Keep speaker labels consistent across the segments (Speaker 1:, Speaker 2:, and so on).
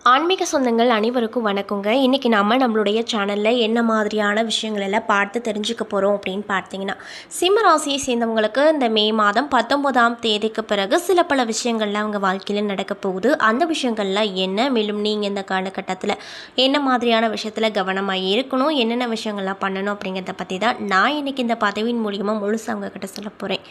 Speaker 1: ஆன்மீக சொந்தங்கள் அனைவருக்கும் வணக்கங்க. இன்றைக்கி நம்மளுடைய சேனலில் என்ன மாதிரியான விஷயங்கள் எல்லாம் பார்த்து தெரிஞ்சுக்க போகிறோம் அப்படின்னு பார்த்தீங்கன்னா, சிம்ம ராசியை சேர்ந்தவங்களுக்கு இந்த மே மாதம் 19ஆம் தேதிக்கு பிறகு சில பல விஷயங்கள்லாம் அவங்க வாழ்க்கையில் நடக்க போகுது. அந்த விஷயங்கள்லாம் என்ன, மேலும் நீங்கள் இந்த காலகட்டத்தில் என்ன மாதிரியான விஷயத்தில் கவனமாக இருக்கணும், என்னென்ன விஷயங்கள்லாம் பண்ணணும் அப்படிங்கிறத பற்றி தான் நான் இன்றைக்கி இந்த பதிவின் மூலியமாக முழுசாக அவங்கக்கிட்ட சொல்ல போகிறேன்.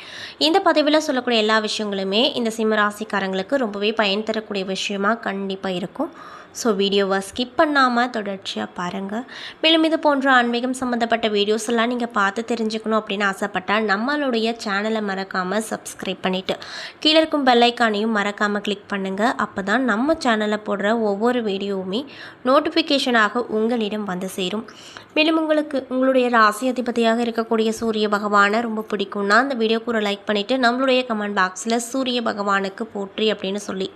Speaker 1: இந்த பதிவில் சொல்லக்கூடிய எல்லா விஷயங்களுமே இந்த சிம்ம ராசிக்காரங்களுக்கு ரொம்பவே பயன் தரக்கூடிய விஷயமாக கண்டிப்பாக இருக்கும். ஸோ வீடியோவை ஸ்கிப் பண்ணாமல் தொடர்ச்சியாக பாருங்கள். மேலும் இது போன்ற ஆன்மீகம் சம்மந்தப்பட்ட வீடியோஸ் எல்லாம் நீங்கள் பார்த்து தெரிஞ்சுக்கணும் அப்படின்னு ஆசைப்பட்டால் நம்மளுடைய சேனலை மறக்காமல் சப்ஸ்கிரைப் பண்ணிவிட்டு கீழே இருக்கும் பெல்லைக்கானையும் மறக்காமல் கிளிக் பண்ணுங்கள். அப்போ தான் நம்ம சேனலில் போடுற ஒவ்வொரு வீடியோவுமே நோட்டிஃபிகேஷனாக உங்களிடம் வந்து சேரும். மேலும் உங்களுடைய ராசி அதிபதியாக இருக்கக்கூடிய சூரிய பகவானை ரொம்ப பிடிக்கும்னா அந்த வீடியோக்கு ஒரு லைக் பண்ணிவிட்டு நம்மளுடைய கமெண்ட் பாக்ஸில் சூரிய பகவானுக்கு போற்றி அப்படின்னு சொல்லி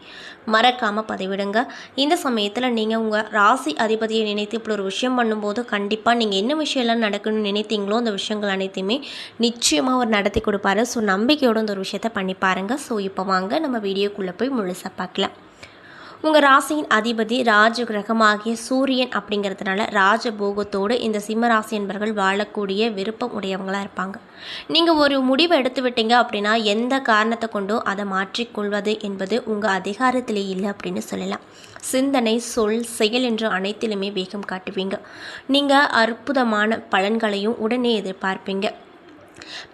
Speaker 1: மறக்காமல் பதிவிடுங்க. இந்த சமயத்தில் நீங்கள் உங்கள் ராசி அதிபதியை நினைத்து இப்படி ஒரு விஷயம் பண்ணும்போது கண்டிப்பாக நீங்கள் என்ன விஷயம்லாம் நடக்கணும்னு நினைத்தீங்களோ அந்த விஷயங்கள் அனைத்தையுமே நிச்சயமாக அவர் நடத்தி கொடுப்பாரு. ஸோ நம்பிக்கையோடு இந்த ஒரு விஷயத்தை பண்ணி பாருங்கள். ஸோ இப்போ வாங்க நம்ம வீடியோக்குள்ளே போய் முழுசாக பார்க்கலாம். உங்கள் ராசியின் அதிபதி ராஜ கிரகமாகிய சூரியன் அப்படிங்கிறதுனால ராஜபோகத்தோடு இந்த சிம்ம ராசி என்பவர்கள் வாழக்கூடிய விருப்பம் உடையவங்களாக இருப்பாங்க. நீங்கள் ஒரு முடிவை எடுத்து விட்டீங்க அப்படின்னா எந்த காரணத்தை கொண்டும் அதை மாற்றிக்கொள்வது என்பது உங்கள் அதிகாரத்திலே இல்லை அப்படின்னு சொல்லலாம். சிந்தனை, சொல், செயல் என்று அனைத்திலுமே வேகம் காட்டுவீங்க. நீங்கள் அற்புதமான பலன்களையும் உடனே எதிர்பார்ப்பீங்க.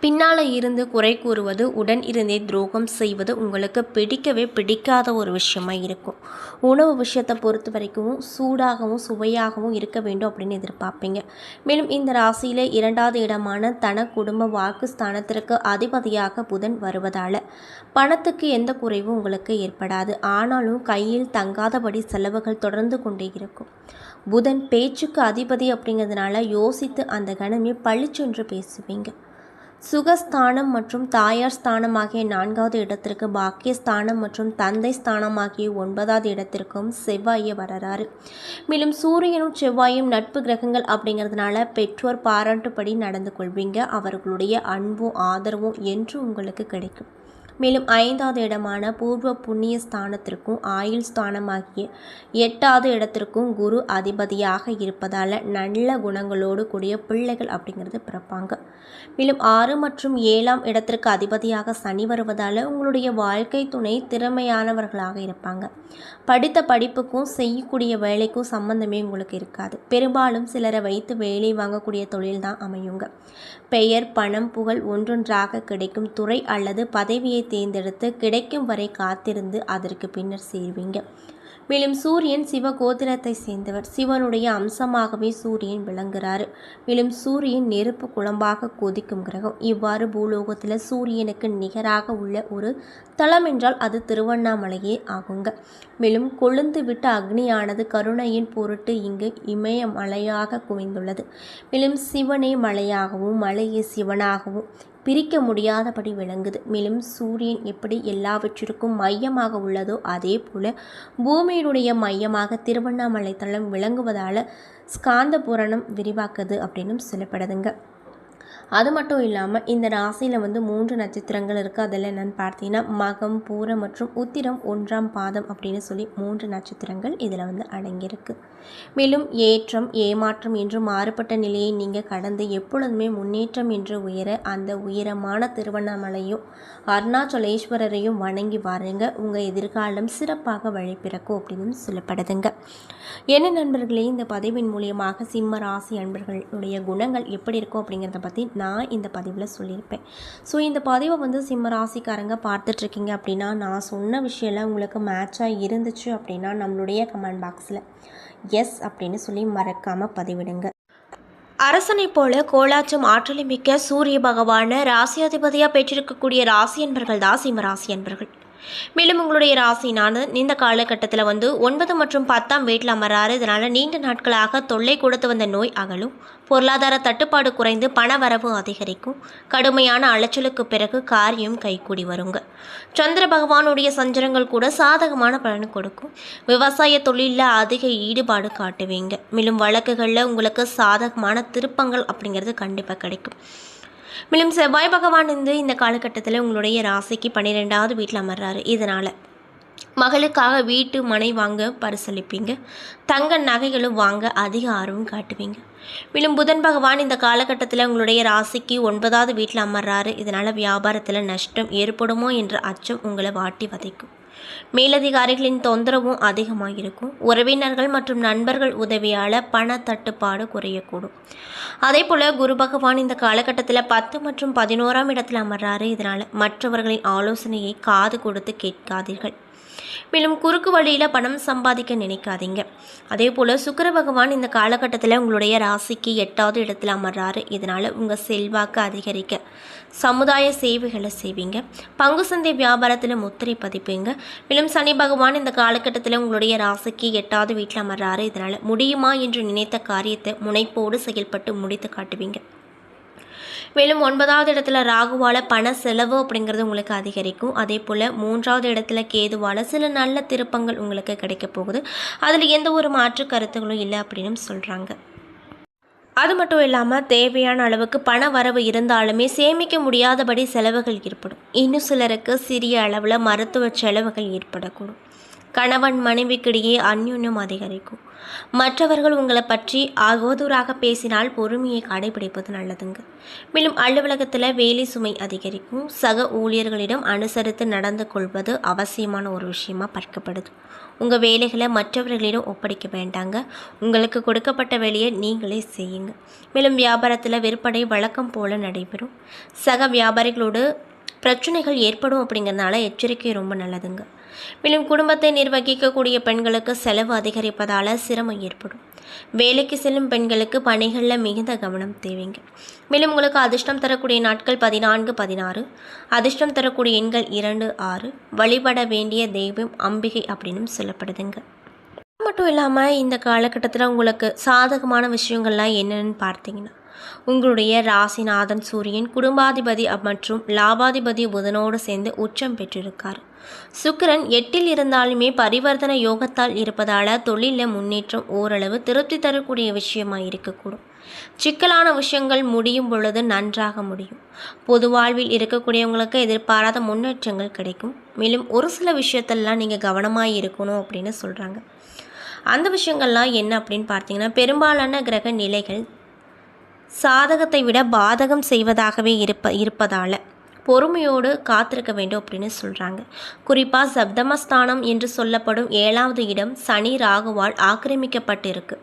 Speaker 1: பின்னால் இருந்து குறை கூறுவது, உடன் இருந்தே துரோகம் செய்வது உங்களுக்கு பிடிக்காத ஒரு விஷயமா இருக்கும். உணவு விஷயத்தை பொறுத்த வரைக்கும் சூடாகவும் சுவையாகவும் இருக்க வேண்டும் அப்படின்னு எதிர்பார்ப்பீங்க. மேலும் இந்த ராசியில் 2வது இடமான தன குடும்ப வாக்கு ஸ்தானத்திற்கு அதிபதியாக புதன் வருவதால் பணத்துக்கு எந்த குறைவும் உங்களுக்கு ஏற்படாது. ஆனாலும் கையில் தங்காதபடி செலவுகள் தொடர்ந்து கொண்டே இருக்கும். புதன் பேச்சுக்கு அதிபதி அப்படிங்கிறதுனால யோசித்து அந்த கணமே பளிச்சென்று பேசுவீங்க. சுகஸ்தானம் மற்றும் தாயார் ஸ்தானம் ஆகிய 4வது இடத்திற்கு, பாக்கியஸ்தானம் மற்றும் தந்தை ஸ்தானம் ஆகிய 9வது இடத்திற்கும் செவ்வாயை வர்றாரு. மேலும் சூரியனும் செவ்வாயும் நட்பு கிரகங்கள் அப்படிங்கிறதுனால பெற்றோர் பாராட்டுப்படி நடந்து கொள்வீங்க. அவர்களுடைய அன்பும் ஆதரவும் என்று உங்களுக்கு கிடைக்கும். மேலும் 5வது இடமான பூர்வ புண்ணிய ஸ்தானத்திற்கும் ஆயுள் ஸ்தானமாகிய 8வது இடத்திற்கும் குரு அதிபதியாக இருப்பதால் நல்ல குணங்களோடு கூடிய பிள்ளைகள் அப்படிங்கிறது பிறப்பாங்க. மேலும் 6 மற்றும் 7ஆம் இடத்திற்கு அதிபதியாக சனி வருவதால் உங்களுடைய வாழ்க்கை துணை திறமையானவர்களாக இருப்பாங்க. படித்த படிப்புக்கும் செய்யக்கூடிய வேலைக்கும் சம்பந்தமே உங்களுக்கு இருக்காது. பெரும்பாலும் சிலரை வைத்து வேலை வாங்கக்கூடிய தொழில் தான் அமையுங்க. பெயர், பணம், புகழ் ஒன்றொன்றாக கிடைக்கும் துறை அல்லது பதவியை தேர்ந்தெடுத்து கிடைக்கும் வரை காத்திருந்து அதற்கு பின்னர் சேர்வீங்க. மேலும் சூரியன் சிவ கோத்திரத்தை சேர்ந்தவர். சிவனுடைய அம்சமாகவே சூரியன் விளங்குகிறாரு. மேலும் சூரியன் நெருப்பு குழம்பாக கொதிக்கும் கிரகம். இவ்வாறு பூலோகத்தில் சூரியனுக்கு நிகராக உள்ள ஒரு தலம் என்றால் அது திருவண்ணாமலையே ஆகுங்க. மேலும் கொழுந்து விட்ட அக்னியானது கருணையின் பொருட்டு இங்கு இமய மலையாக குவிந்துள்ளது. மேலும் சிவனே மலையாகவும் மலையே சிவனாகவும் பிரிக்க முடியாதபடி விளங்குது. மேலும் சூரியன் எப்படி எல்லாவற்றிற்கும் மையமாக உள்ளதோ அதே போல பூமியினுடைய மையமாக திருவண்ணாமலை தலம் விளங்குவதால் ஸ்காந்த புராணம் விரிவாக்குது அப்படின்னு சொல்லப்படுதுங்க. அது மட்டும் இல்லாமல் இந்த ராசியில் 3 நட்சத்திரங்கள் இருக்குது. அதில் என்னென்னு பார்த்தீங்கன்னா மகம், பூரம் மற்றும் உத்திரம் 1ஆம் பாதம் அப்படின்னு சொல்லி 3 நட்சத்திரங்கள் இதில் அடங்கியிருக்கு. மேலும் ஏற்றம், ஏமாற்றம் என்று மாறுபட்ட நிலையை நீங்கள் கடந்து எப்பொழுதுமே முன்னேற்றம் என்று உயர அந்த உயரமான திருவண்ணாமலையும் அருணாச்சலேஸ்வரரையும் வணங்கி வாருங்க. உங்கள் எதிர்காலம் சிறப்பாக வழி பிறக்கும் அப்படின்னு சொல்லப்படுதுங்க. என்ன நண்பர்களே, இந்த பதிவின் மூலியமாக சிம்ம ராசி அன்பர்களுடைய குணங்கள் எப்படி இருக்கும் அப்படிங்கிறத பற்றி நான் இந்த பதிவில் சொல்லியிருப்பேன். ஸோ இந்த பதிவை சிம்ம ராசிக்காரங்க பார்த்துட்ருக்கீங்க அப்படின்னா நான் சொன்ன விஷயம்லாம் உங்களுக்கு மேட்சாக இருந்துச்சு அப்படின்னா நம்மளுடைய கமெண்ட் பாக்ஸில் எஸ் அப்படின்னு சொல்லி மறக்காமல் பதிவிடுங்க. அரசனை போல கோலாச்சம் ஆற்றலை மிக்க சூரிய பகவானை ராசியாதிபதியாக பெற்றிருக்கக்கூடிய ராசி என்பர்கள் தான் சிம்ம ராசி என்பர்கள். மேலும் உங்களுடைய ராசினான இந்த காலகட்டத்தில் 9 மற்றும் 10ஆம் வீட்டில் அமராறு. இதனால் நீண்ட நாட்களாக தொல்லை கொடுத்து வந்த நோய் அகலும். பொருளாதார தட்டுப்பாடு குறைந்து பண வரவு அதிகரிக்கும். கடுமையான அலைச்சலுக்கு பிறகு காரியம் கைகூடி வருங்க. சந்திர பகவானுடைய சஞ்சரங்கள் கூட சாதகமான பலன் கொடுக்கும். விவசாய தொழிலில் அதிக ஈடுபாடு காட்டுவீங்க. மேலும் வழக்குகளில் உங்களுக்கு சாதகமான திருப்பங்கள் அப்படிங்கிறது கண்டிப்பாக கிடைக்கும். மேலும் செவ்வாய் பகவான் இந்த காலகட்டத்தில் உங்களுடைய ராசிக்கு 12வது வீட்டில் அமர்றாரு. இதனால் மகளுக்காக வீட்டு மனை வாங்க பரிசளிப்பீங்க. தங்க நகைகளும் வாங்க அதிக ஆர்வம் காட்டுவீங்க. மேலும் புதன் பகவான் இந்த காலகட்டத்தில் உங்களுடைய ராசிக்கு 9வது வீட்டில் அமர்றாரு. இதனால் வியாபாரத்தில் நஷ்டம் ஏற்படுமோ என்ற அச்சம் உங்களை வாட்டி வதைக்கும். மேலதிகாரிகளின் தொந்தரவும் அதிகமாக இருக்கும். உறவினர்கள் மற்றும் நண்பர்கள் உதவியால் பண தட்டுப்பாடு குறையக்கூடும். அதே போல் குரு பகவான் இந்த காலகட்டத்தில் 10 மற்றும் 11ஆம் இடத்தில் அமர்றாரு. இதனால் மற்றவர்களின் ஆலோசனையை காது கொடுத்து கேட்காதீர்கள். மேலும் குறுக்கு வழியில் பணம் சம்பாதிக்க நினைக்காதீங்க. அதே போல் சுக்கிர பகவான் இந்த காலகட்டத்தில் உங்களுடைய ராசிக்கு 8வது இடத்துல அமர்றாரு. இதனால் உங்கள் செல்வாக்கு அதிகரிக்க சமுதாய சேவைகளை செய்வீங்க. பங்கு சந்தை வியாபாரத்தில் முத்திரை பதிப்பீங்க. மேலும் சனி பகவான் இந்த காலகட்டத்தில் உங்களுடைய ராசிக்கு 8வது வீட்டில் அமர்றாரு. இதனால் முடியுமா என்று நினைத்த காரியத்தை முனைப்போடு செயல்பட்டு முடித்து காட்டுவீங்க. மேலும் 9வது இடத்துல ராகுவால் பண செலவு அப்படிங்கிறது உங்களுக்கு அதிகரிக்கும். அதே போல் 3வது இடத்துல கேதுவால் சில நல்ல திருப்பங்கள் உங்களுக்கு கிடைக்க போகுது. அதில் எந்த ஒரு மாற்று கருத்துகளும் இல்லை அப்படின்னு சொல்கிறாங்க. அது மட்டும் இல்லாமல் தேவையான அளவுக்கு பண வரவு இருந்தாலுமே சேமிக்க முடியாதபடி செலவுகள் ஏற்படும். இன்னும் சிலருக்கு சிறிய அளவில் மருத்துவ செலவுகள் ஏற்படக்கூடும். கணவன் மனைவிக்கிடையே அந்யோன்யம் அதிகரிக்கும். மற்றவர்கள் உங்களை பற்றி அவதூறாக பேசினால் பொறுமையை கடைபிடிப்பது நல்லதுங்க. மேலும் அலுவலகத்தில் வேலை சுமை அதிகரிக்கும். சக ஊழியர்களிடம் அனுசரித்து நடந்து கொள்வது அவசியமான ஒரு விஷயமா பார்க்கப்படுது. உங்கள் வேலைகளை மற்றவர்களிடம் ஒப்படைக்க வேண்டாங்க. உங்களுக்கு கொடுக்கப்பட்ட வேலையை நீங்களே செய்யுங்க. மேலும் வியாபாரத்தில் விற்பனை வழக்கம் போல நடைபெறும். சக வியாபாரிகளோடு பிரச்சனைகள் ஏற்படும் அப்படிங்கிறதுனால எச்சரிக்கை ரொம்ப நல்லதுங்க. மேலும் குடும்பத்தை நிர்வகிக்கக்கூடிய பெண்களுக்கு செலவு அதிகரிப்பதால் சிரமம் ஏற்படும். வேலைக்கு செல்லும் பெண்களுக்கு பணிகளில் மிகுந்த கவனம் தேவைங்க. மேலும் உங்களுக்கு அதிர்ஷ்டம் தரக்கூடிய நாட்கள் 14, 16. அதிர்ஷ்டம் தரக்கூடிய எண்கள் 2, 6. வழிபட வேண்டிய தெய்வம் அம்பிகை அப்படின்னு சொல்லப்படுதுங்க. மட்டும் இல்லாமல் இந்த காலகட்டத்தில் உங்களுக்கு சாதகமான விஷயங்கள்லாம் என்னென்னு பார்த்தீங்கன்னா, உங்களுடைய ராசிநாதன் சூரியன் குடும்பாதிபதி மற்றும் லாபாதிபதி புதனோடு சேர்ந்து உச்சம் பெற்றிருக்கார். சுக்கிரன் 8இல் இருந்தாலுமே பரிவர்த்தனை யோகத்தால் இருப்பதால் தொழிலில் முன்னேற்றம் ஓரளவு திருப்தி தரக்கூடிய விஷயமாக இருக்கக்கூடும். சிக்கலான விஷயங்கள் முடியும் பொழுது நன்றாக முடியும். பொது வாழ்வில் இருக்கக்கூடியவங்களுக்கு எதிர்பாராத முன்னேற்றங்கள் கிடைக்கும். மேலும் ஒரு சில விஷயத்தெல்லாம் நீங்கள் கவனமாக இருக்கணும் அப்படின்னு சொல்கிறாங்க. அந்த விஷயங்கள்லாம் என்ன அப்படின்னு பார்த்தீங்கன்னா, பெரும்பாலான கிரக நிலைகள் சாதகத்தை விட பாதகம் செய்வதாகவே இருப்பதால் பொறுமையோடு காத்திருக்க வேண்டும் அப்படின்னு சொல்கிறாங்க. குறிப்பாக சப்தமஸ்தானம் என்று சொல்லப்படும் 7வது இடம் சனி ராகுவால் ஆக்கிரமிக்கப்பட்டிருக்கு.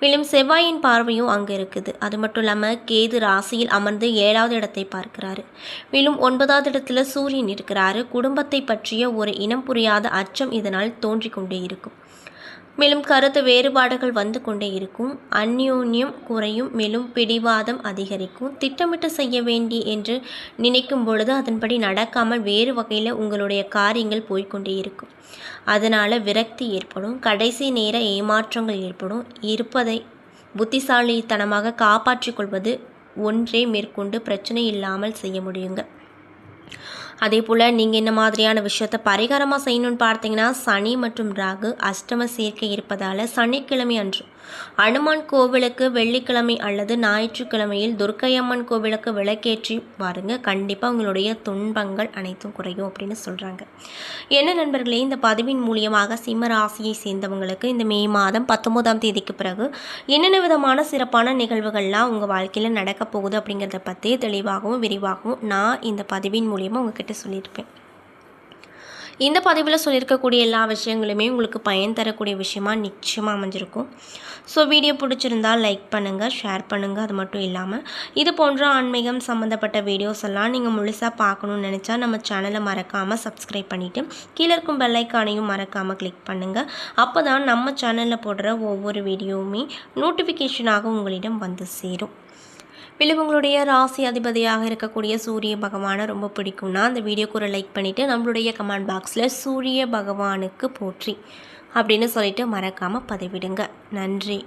Speaker 1: மேலும் செவ்வாயின் பார்வையும் அங்கே இருக்குது. அது மட்டும் இல்லாமல் கேது ராசியில் அமர்ந்து 7வது இடத்தை பார்க்கிறாரு. மேலும் 9வது இடத்துல சூரியன் இருக்கிறாரு. குடும்பத்தை பற்றிய ஒரு இனம் புரியாத அச்சம் இதனால் தோன்றிக்கொண்டே இருக்கும். மேலும் கருத்து வேறுபாடுகள் வந்து கொண்டே இருக்கும். அந்யோன்யம் குறையும். மேலும் பிடிவாதம் அதிகரிக்கும். திட்டமிட்டு செய்ய வேண்டி என்று நினைக்கும் பொழுது அதன்படி நடக்காமல் வேறு வகையில் உங்களுடைய காரியங்கள் போய்கொண்டே இருக்கும். அதனால் விரக்தி ஏற்படும். கடைசி நேர ஏமாற்றங்கள் ஏற்படும். இருப்பதை புத்திசாலித்தனமாக காப்பாற்றிக் கொள்வது ஒன்றே மேற்கொண்டு பிரச்சனை இல்லாமல் செய்ய முடியுங்க. அதே போல் நீங்கள் என்ன மாதிரியான விஷயத்தை பரிகாரமாக செய்யணும்னு பார்த்தீங்கன்னா, சனி மற்றும் ராகு அஷ்டம சேர்க்கை இருப்பதால் சனிக்கிழமை அன்று அனுமான் கோவிலுக்கு வெள்ளிக்கிழமை அல்லது ஞாயிற்றுக்கிழமையில் துர்க்கையம்மன் கோவிலுக்கு விளக்கேற்றி பாருங்க. கண்டிப்பாக உங்களுடைய துன்பங்கள் அனைத்தும் குறையும் அப்படின்னு சொல்கிறாங்க. என்ன நண்பர்களே, இந்த பதிவின் மூலியமாக சிம்ம ராசியை சேர்ந்தவங்களுக்கு இந்த மே மாதம் 19ஆம் தேதிக்கு பிறகு என்னென்ன விதமான சிறப்பான நிகழ்வுகள்லாம் உங்கள் வாழ்க்கையில் நடக்க போகுது அப்படிங்கிறத பற்றி தெளிவாகவும் விரிவாகவும் நான் இந்த பதிவின் மூலியமாக உங்ககிட்ட சொல்லியிருப்பேன். இந்த பதிவில் சொல்லியிருக்கக்கூடிய எல்லா விஷயங்களுமே உங்களுக்கு பயன் தரக்கூடிய விஷயமா நிச்சயமாக அமைஞ்சிருக்கும். ஸோ வீடியோ பிடிச்சிருந்தால் லைக் பண்ணுங்கள், ஷேர் பண்ணுங்கள். அது மட்டும் இல்லாமல் இது போன்ற ஆன்மீகம் சம்மந்தப்பட்ட வீடியோஸ் எல்லாம் நீங்கள் முழுசாக பார்க்கணுன்னு நினச்சா நம்ம சேனலை மறக்காமல் சப்ஸ்கிரைப் பண்ணிவிட்டு கீழே இருக்கும் பெல் ஐக்கானையும் மறக்காமல் கிளிக் பண்ணுங்கள். அப்போ தான் நம்ம சேனலில் போடுற ஒவ்வொரு வீடியோவுமே நோட்டிஃபிகேஷனாக உங்களிடம் வந்து சேரும். மேலும் உங்களுடைய ராசி அதிபதியாக இருக்கக்கூடிய சூரிய பகவானை ரொம்ப பிடிக்கும்னா அந்த வீடியோக்கு ஒரு லைக் பண்ணிவிட்டு நம்மளுடைய கமெண்ட் பாக்ஸில் சூரிய பகவானுக்கு போற்றி அப்படின்னு சொல்லிட்டு மறக்காமல் பதிவிடுங்க. நன்றி.